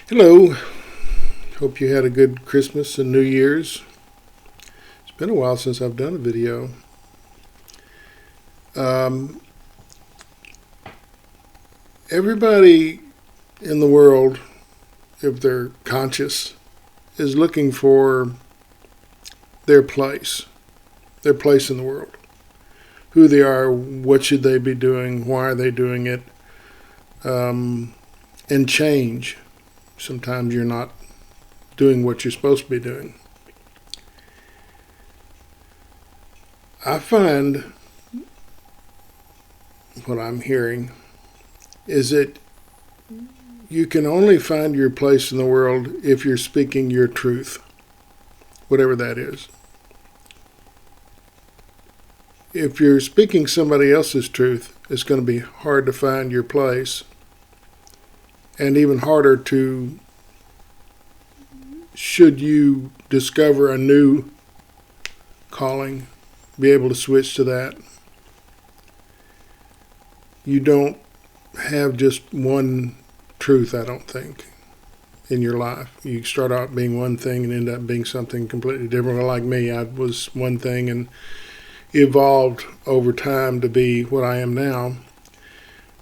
Hello. Hope you had a good Christmas and New Year's. It's been a while since I've done a video. Everybody in the world, if they're conscious, is looking for their place in the world. Who they are, what should they be doing, why are they doing it, and change. Sometimes you're not doing what you're supposed to be doing. I find what I'm hearing is that you can only find your place in the world if you're speaking your truth, whatever that is. If you're speaking somebody else's truth, it's going to be hard to find your place, and even harder to, should you discover a new calling, be able to switch to that. You don't have just one truth, I don't think, in your life. You start out being one thing and end up being something completely different. Like me, I was one thing and evolved over time to be what I am now.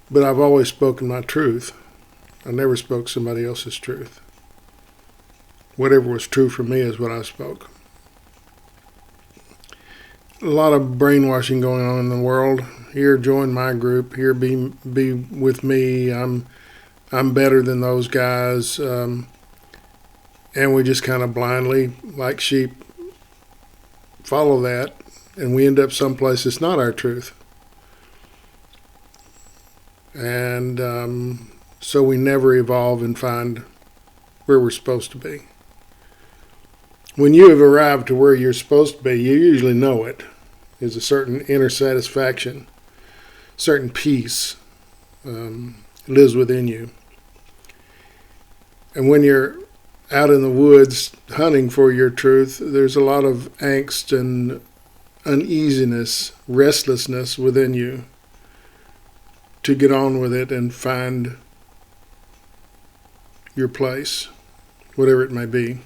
But I've always spoken my truth. I never spoke somebody else's truth. Whatever was true for me is what I spoke. A lot of brainwashing going on in the world. Here, join my group. Here, be with me. I'm better than those guys. And we just kind of blindly, like sheep, follow that. And we end up someplace it's not our truth. And so we never evolve and find where we're supposed to be. When you have arrived to where you're supposed to be, you usually know it. There's a certain inner satisfaction, certain peace lives within you. And when you're out in the woods hunting for your truth, there's a lot of angst and uneasiness, restlessness within you to get on with it and find your place, whatever it may be.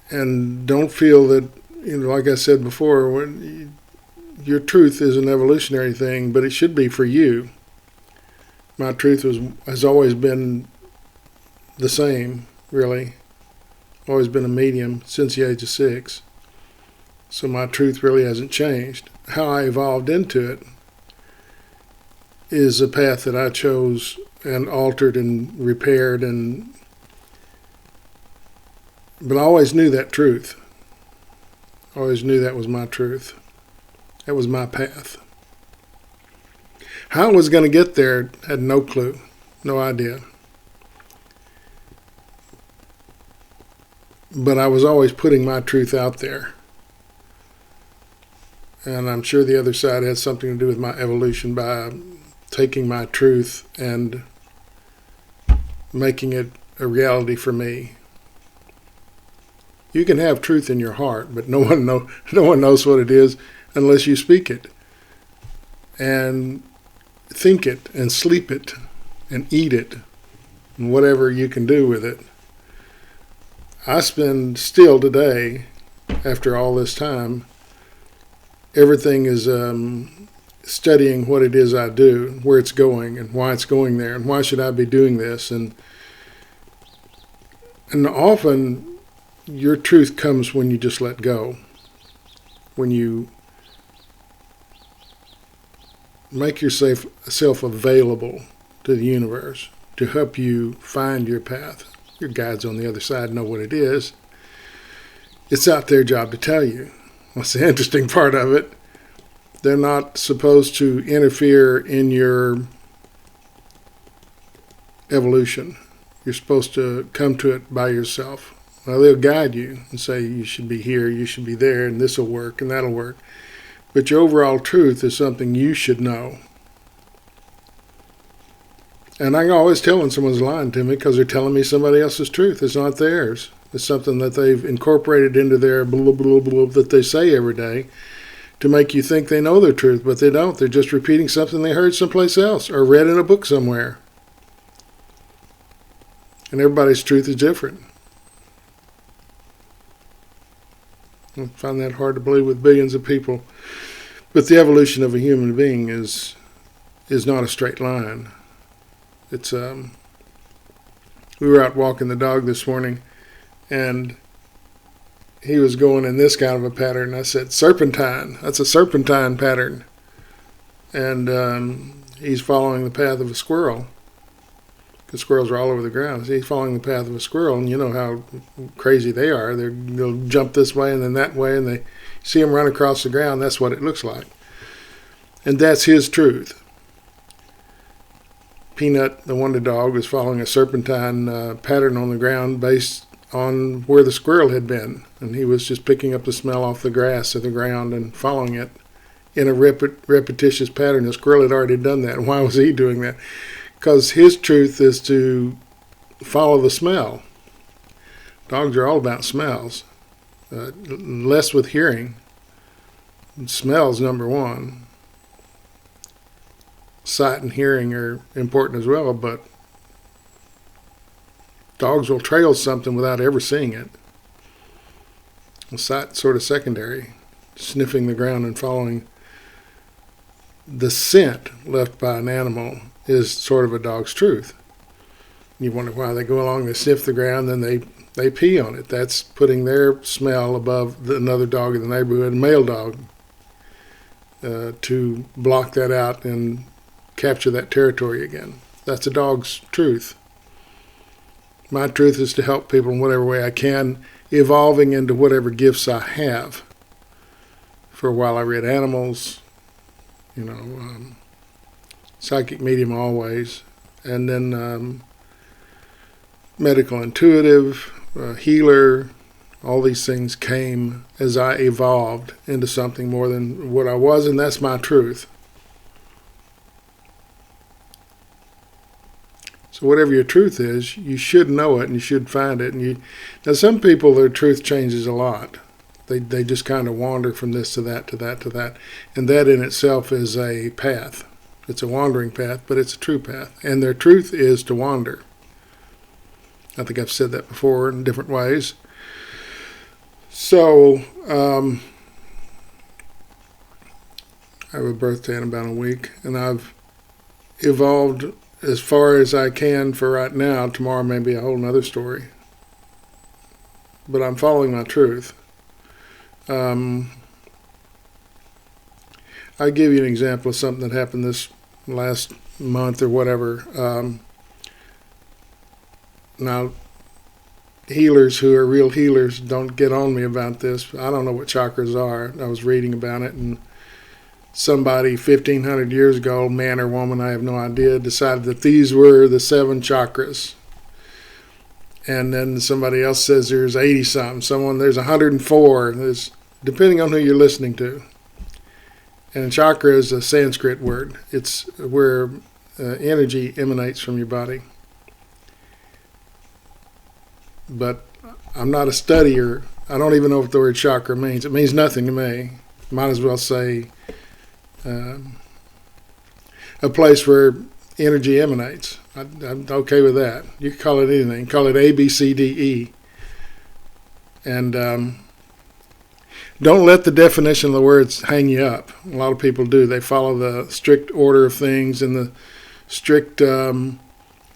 And don't feel that, like I said before, your truth is an evolutionary thing, but it should be for you. My truth has always been the same, really. Always been a medium since the age of 6. So my truth really hasn't changed. How I evolved into it is a path that I chose and altered and repaired, but I always knew that truth. I always knew that was my truth. That was my path. How I was going to get there, had no clue, no idea. But I was always putting my truth out there. And I'm sure the other side had something to do with my evolution by taking my truth and making it a reality for me. You can have truth in your heart, but no one knows what it is unless you speak it and think it and sleep it and eat it and whatever you can do with it. I spend still today, after all this time, everything is studying what it is I do, where it's going and why it's going there and why should I be doing this. And often your truth comes when you just let go, when you make yourself available to the universe to help you find your path. Your guides on the other side know what it is. It's not their job to tell you. That's the interesting part of it. They're not supposed to interfere in your evolution. You're supposed to come to it by yourself. Well, they'll guide you and say you should be here, you should be there, and this will work and that'll work. But your overall truth is something you should know. And I can always tell when someone's lying to me because they're telling me somebody else's truth. It's not theirs. It's something that they've incorporated into their blah, blah, blah that they say every day to make you think they know their truth, but they don't. They're just repeating something they heard someplace else or read in a book somewhere. And everybody's truth is different. I find that hard to believe with billions of people. But the evolution of a human being is not a straight line. It's we were out walking the dog this morning, and he was going in this kind of a pattern. I said, serpentine. That's a serpentine pattern. And he's following the path of a squirrel. Because squirrels are all over the ground. So he's following the path of a squirrel, and you know how crazy they are. They'll jump this way and then that way, and they see him run across the ground. That's what it looks like. And that's his truth. Peanut, the wonder dog, was following a serpentine pattern on the ground based on where the squirrel had been. And he was just picking up the smell off the grass of the ground and following it in a repetitious pattern. The squirrel had already done that. And why was he doing that? Because his truth is to follow the smell. Dogs are all about smells, less with hearing. Smell's number one. Sight and hearing are important as well, but dogs will trail something without ever seeing it. Sight's sort of secondary, sniffing the ground and following the scent left by an animal is sort of a dog's truth. You wonder why they go along, they sniff the ground, then they pee on it. That's putting their smell above another dog in the neighborhood, a male dog, to block that out and capture that territory again. That's a dog's truth. My truth is to help people in whatever way I can, evolving into whatever gifts I have. For a while I read animals, psychic medium always, and then medical intuitive, healer. All these things came as I evolved into something more than what I was, and that's my truth. So whatever your truth is, you should know it and you should find it. Now some people, their truth changes a lot. They just kind of wander from this to that, to that, to that. And that in itself is a path. It's a wandering path, but it's a true path. And their truth is to wander. I think I've said that before in different ways. So, I have a birthday in about a week, and I've evolved as far as I can for right now. Tomorrow may be a whole nother story. But I'm following my truth. I'll give you an example of something that happened this last month or whatever. Now, healers who are real healers don't get on me about this. I don't know what chakras are. I was reading about it, and somebody 1,500 years ago, man or woman, I have no idea, decided that these were the 7 chakras. And then somebody else says there's 80-something. There's 104. There's, depending on who you're listening to. And chakra is a Sanskrit word. It's where energy emanates from your body. But I'm not a studier. I don't even know what the word chakra means. It means nothing to me. Might as well say a place where energy emanates. I'm okay with that. You can call it anything. Call it A, B, C, D, E. And don't let the definition of the words hang you up. A lot of people do. They follow the strict order of things and the strict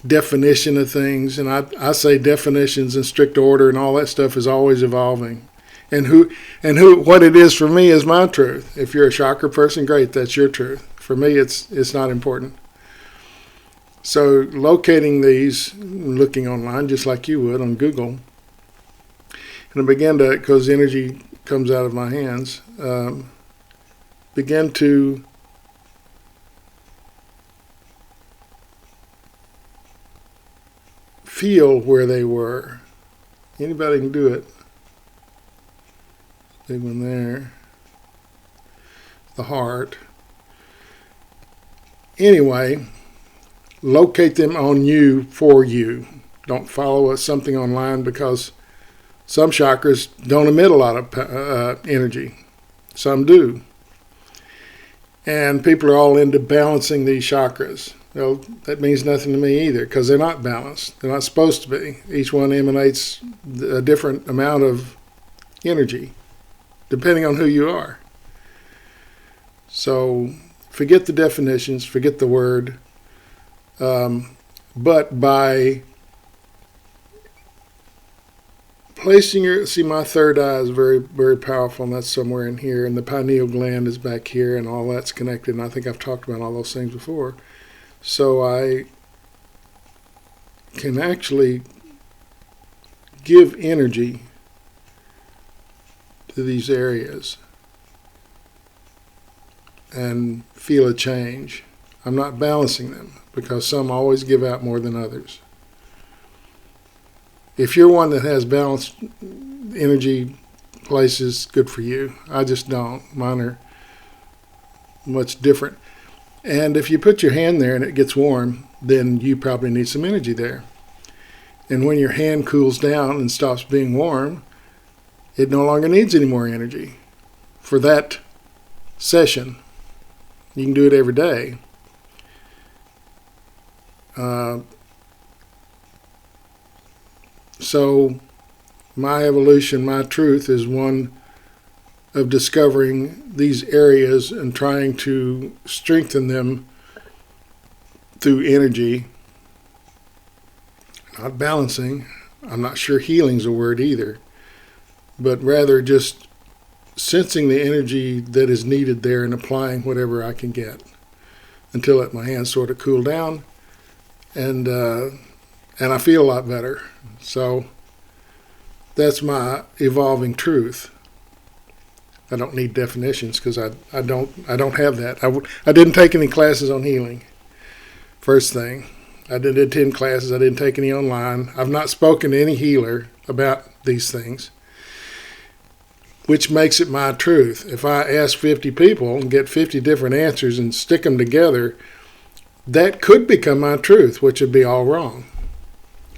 definition of things. And I say definitions and strict order and all that stuff is always evolving. And what it is for me is my truth. If you're a chakra person, great, that's your truth. For me, it's not important. So locating these, looking online just like you would on Google, and I began to, because energy comes out of my hands, began to feel where they were. Anybody can do it. Big one there. The heart. Anyway, locate them on you for you. Don't follow something online because some chakras don't emit a lot of energy. Some do. And people are all into balancing these chakras. Well, that means nothing to me either, because they're not balanced. They're not supposed to be. Each one emanates a different amount of energy, depending on who you are. So forget the definitions, forget the word. But by placing my third eye is very, very powerful, and that's somewhere in here, and the pineal gland is back here, and all that's connected, and I think I've talked about all those things before. So I can actually give energy to these areas and feel a change. I'm not balancing them, because some always give out more than others. If you're one that has balanced energy places, good for you. I just don't. Mine are much different. And if you put your hand there and it gets warm, then you probably need some energy there. And when your hand cools down and stops being warm, it no longer needs any more energy for that session. You can do it every day. So my evolution, my truth is one of discovering these areas and trying to strengthen them through energy, not balancing. I'm not sure healing's a word either, but rather just sensing the energy that is needed there and applying whatever I can get until my hands sort of cool down, and I feel a lot better. So that's my evolving truth. I don't need definitions, because I don't have that. I didn't take any classes on healing. First thing, I did attend classes. I didn't take any online. I've not spoken to any healer about these things, which makes it my truth. If I ask 50 people and get 50 different answers and stick them together, that could become my truth, which would be all wrong.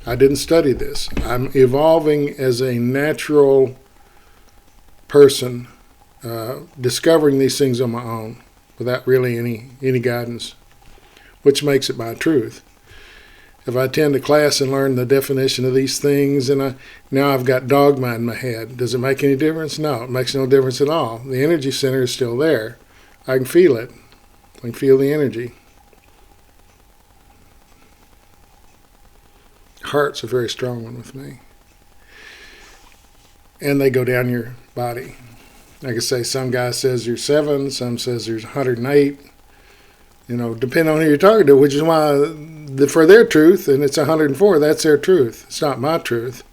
I didn't study this. I'm evolving as a natural person, discovering these things on my own without really any guidance, which makes it my truth. If I attend a class and learn the definition of these things, and now I've got dogma in my head, does it make any difference? No, it makes no difference at all. The energy center is still there. I can feel it. I can feel the energy. Heart's a very strong one with me. And they go down your body. Like I say, some guy says you're 7, some says there's 108. Depending on who you're talking to, which is why for their truth, and it's 104, that's their truth. It's not my truth.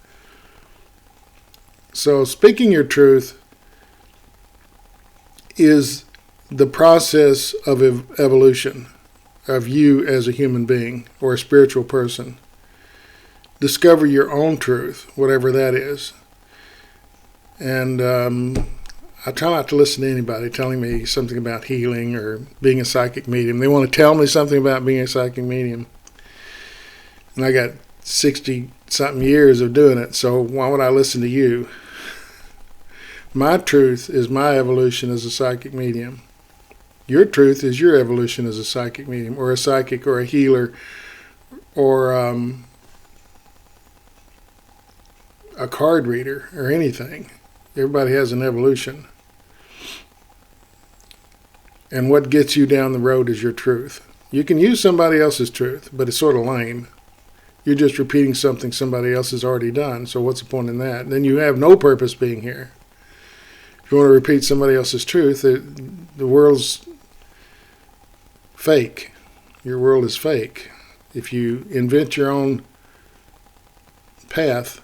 So speaking your truth is the process of evolution of you as a human being or a spiritual person. Discover your own truth, whatever that is. And I try not to listen to anybody telling me something about healing or being a psychic medium. They want to tell me something about being a psychic medium. And I got 60-something years of doing it, so why would I listen to you? My truth is my evolution as a psychic medium. Your truth is your evolution as a psychic medium, or a psychic, or a healer, or a card reader, or anything. Everybody has an evolution. And what gets you down the road is your truth. You can use somebody else's truth, but it's sort of lame. You're just repeating something somebody else has already done, so what's the point in that? Then you have no purpose being here. If you want to repeat somebody else's truth, the world's fake. Your world is fake. If you invent your own path,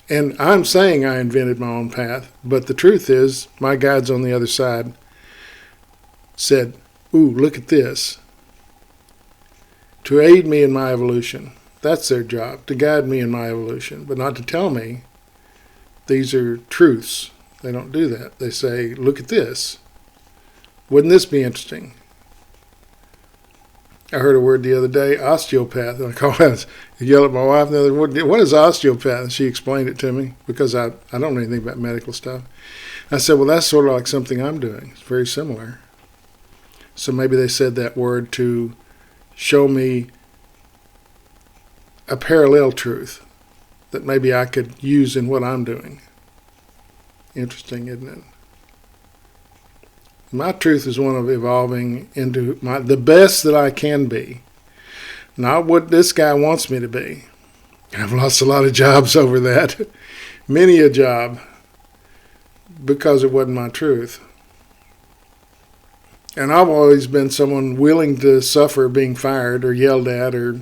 and I'm saying I invented my own path, but the truth is my guides on the other side said, ooh, look at this, to aid me in my evolution. That's their job, to guide me in my evolution, but not to tell me these are truths. They don't do that. They say, look at this. Wouldn't this be interesting? I heard a word the other day, osteopath. And I yelled at my wife the other day, what is osteopath? And she explained it to me, because I don't know anything about medical stuff. I said, well, that's sort of like something I'm doing. It's very similar. So maybe they said that word to show me a parallel truth that maybe I could use in what I'm doing. Interesting, isn't it? My truth is one of evolving into the best that I can be, not what this guy wants me to be. I've lost a lot of jobs over that, many a job, because it wasn't my truth. And I've always been someone willing to suffer being fired or yelled at or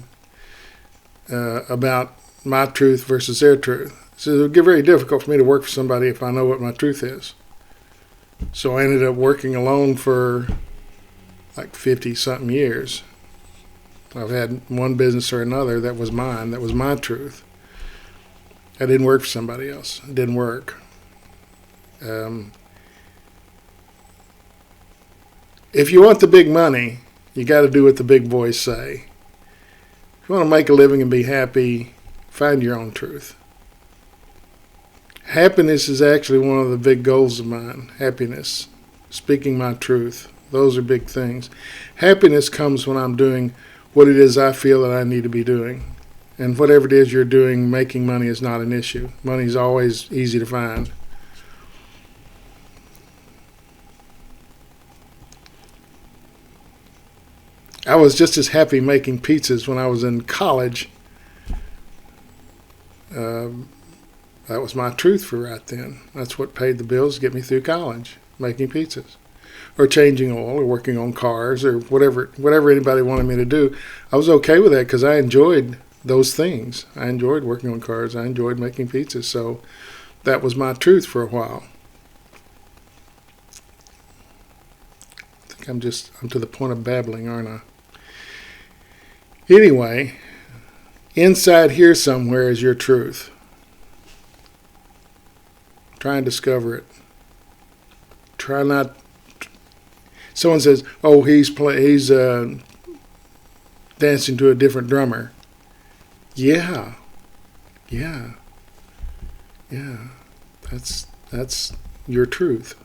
about my truth versus their truth. So it would get very difficult for me to work for somebody if I know what my truth is. So I ended up working alone for like 50-something years. I've had one business or another that was mine, that was my truth. I didn't work for somebody else. It didn't work. If you want the big money, you got to do what the big boys say. If you want to make a living and be happy, find your own truth. Happiness is actually one of the big goals of mine. Happiness, speaking my truth. Those are big things. Happiness comes when I'm doing what it is I feel that I need to be doing. And whatever it is you're doing, making money is not an issue. Money is always easy to find. I was just as happy making pizzas when I was in college. That was my truth for right then. That's what paid the bills to get me through college, making pizzas. Or changing oil, or working on cars, or whatever anybody wanted me to do. I was okay with that because I enjoyed those things. I enjoyed working on cars. I enjoyed making pizzas. So that was my truth for a while. I think I'm to the point of babbling, aren't I? Anyway, inside here somewhere is your truth. Try and discover it. Try not. Someone says, "Oh, he's dancing to a different drummer." Yeah. That's your truth.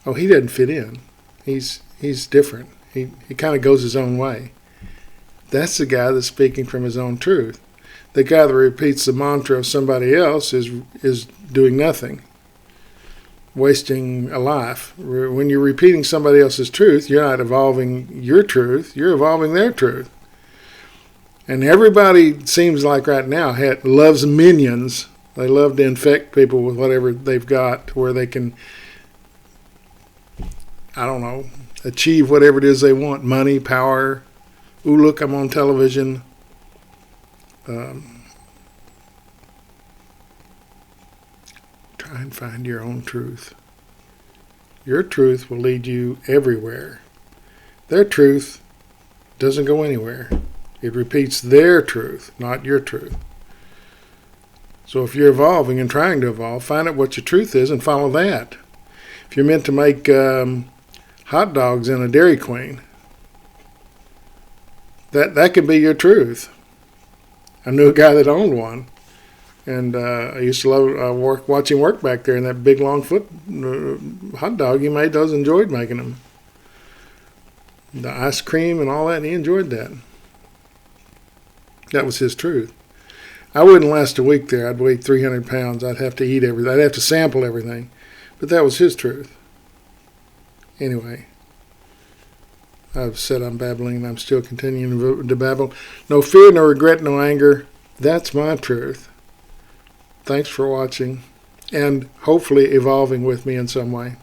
Oh, he doesn't fit in. He's different. He kind of goes his own way. That's the guy that's speaking from his own truth. The guy that repeats the mantra of somebody else is doing nothing, wasting a life. When you're repeating somebody else's truth, you're not evolving your truth, you're evolving their truth. And everybody seems like right now loves minions. They love to infect people with whatever they've got where they can, achieve whatever it is they want. Money, power. Ooh, look, I'm on television. Try and find your own truth. Your truth will lead you everywhere. Their truth doesn't go anywhere. It repeats their truth, not your truth. So if you're evolving and trying to evolve, find out what your truth is and follow that. If you're meant to make hot dogs in a Dairy Queen, that could be your truth. I knew a guy that owned one, and I used to love watching him work back there in that big long foot hot dog he made. Those enjoyed making them. The ice cream and all that, and he enjoyed that. That was his truth. I wouldn't last a week there. I'd weigh 300 pounds. I'd have to eat everything. I'd have to sample everything. But that was his truth. Anyway, I've said I'm babbling, and I'm still continuing to babble. No fear, no regret, no anger. That's my truth. Thanks for watching, and hopefully evolving with me in some way.